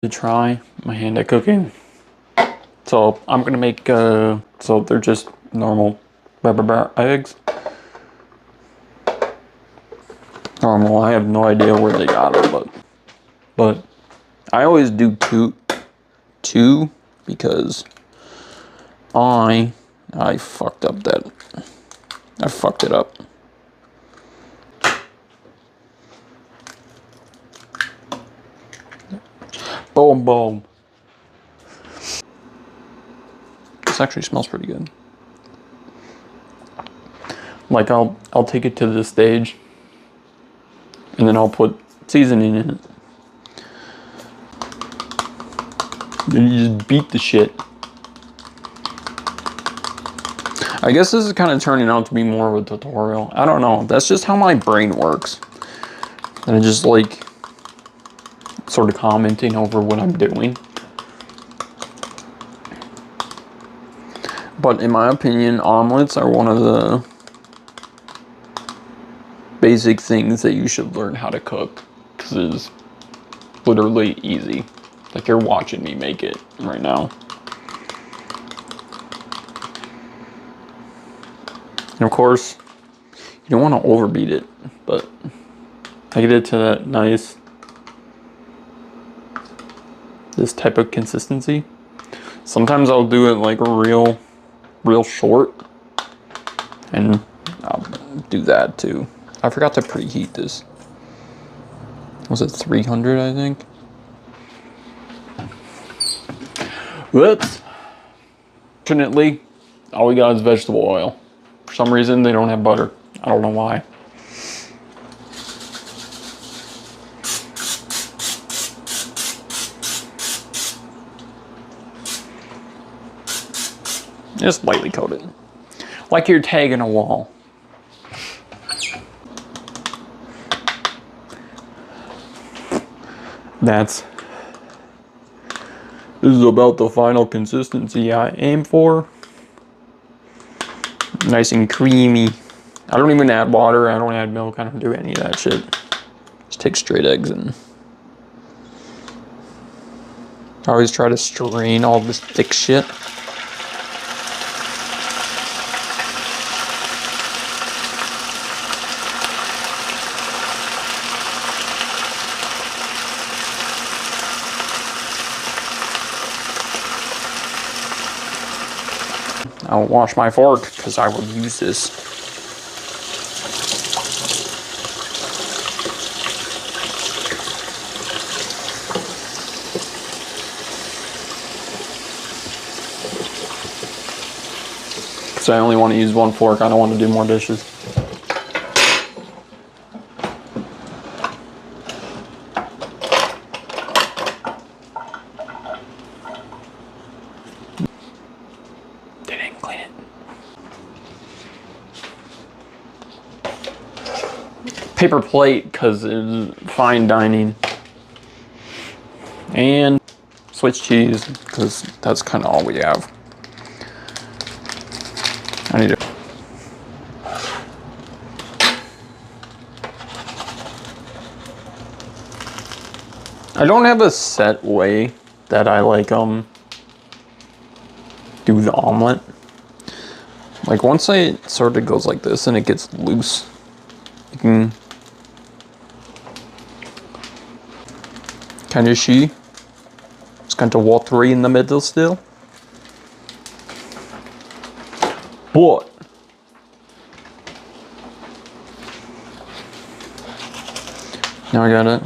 to try my hand at cooking. So I'm gonna make, so they're just normal rubber eggs. Normal, I have no idea where they got them, but I always do two because I fucked up that, I fucked it up. Boom, boom. This actually smells pretty good. Like I'll take it to this stage and then I'll put seasoning in it. Then you just beat the shit. I guess this is kind of turning out to be more of a tutorial. I don't know. That's just how my brain works. And I just like sort of commenting over what I'm doing. But in my opinion, omelets are one of the basic things that you should learn how to cook, because it's literally easy. Like you're watching me make it right now. And of course, you don't want to overbeat it, but I get it to that nice, this type of consistency. Sometimes I'll do it like real short, and I'll do that too. I forgot to preheat this. Was it 300, I think? Whoops. Fortunately, all we got is vegetable oil. For some reason, they don't have butter. I don't know why. Just lightly coat it. Like you're tagging a wall. This is about the final consistency I aim for. Nice and creamy. I don't even add water, I don't add milk, I don't do any of that shit. Just take straight eggs and I always try to strain all this thick shit. I'll wash my fork because I will use this. Because I only want to use one fork, I don't want to do more dishes. Paper plate because it's fine dining, and Swiss cheese because that's kind of all we have. I need to. I don't have a set way that I like do the omelet. Like once it sort of goes like this and it gets loose, you can kind of see it's kind of watery in the middle still, but now I got it.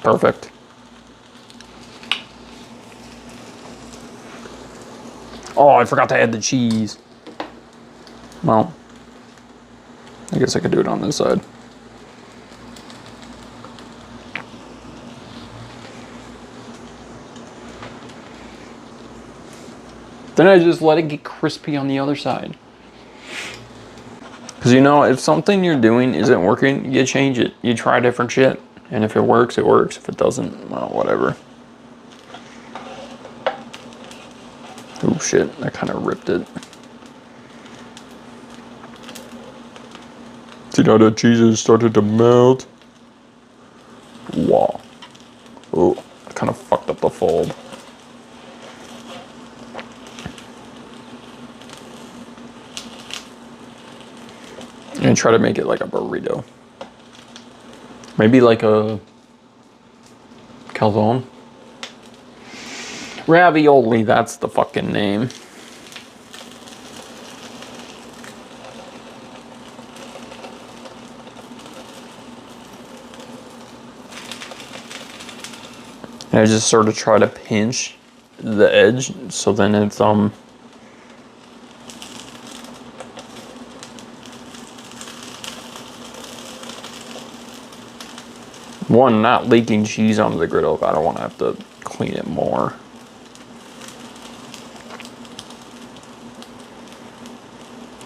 Perfect. Oh, I forgot to add the cheese. Well, I guess I could do it on this side. Then I just let it get crispy on the other side. Because you know, if something you're doing isn't working, you change it. You try different shit. And if it works, it works. If it doesn't, well, whatever. Oh shit, I kind of ripped it. See how the cheese has started to melt? Wow. Oh, I kind of fucked up the fold. And try to make it like a burrito. Maybe like a calzone. Ravioli, that's the fucking name. And I just sort of try to pinch the edge so then it's one, not leaking cheese onto the griddle. I don't want to have to clean it more.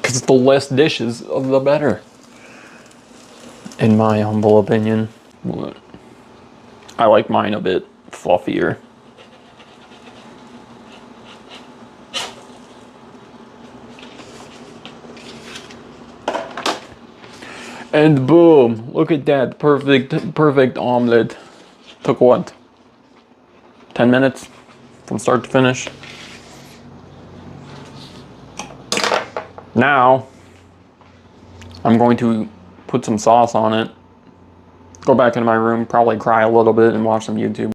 Because the less dishes, the better. In my humble opinion. I like mine a bit fluffier. And boom, look at that, perfect omelet. Took what? 10 minutes from start to finish. Now, I'm going to put some sauce on it, go back into my room, probably cry a little bit and watch some YouTube.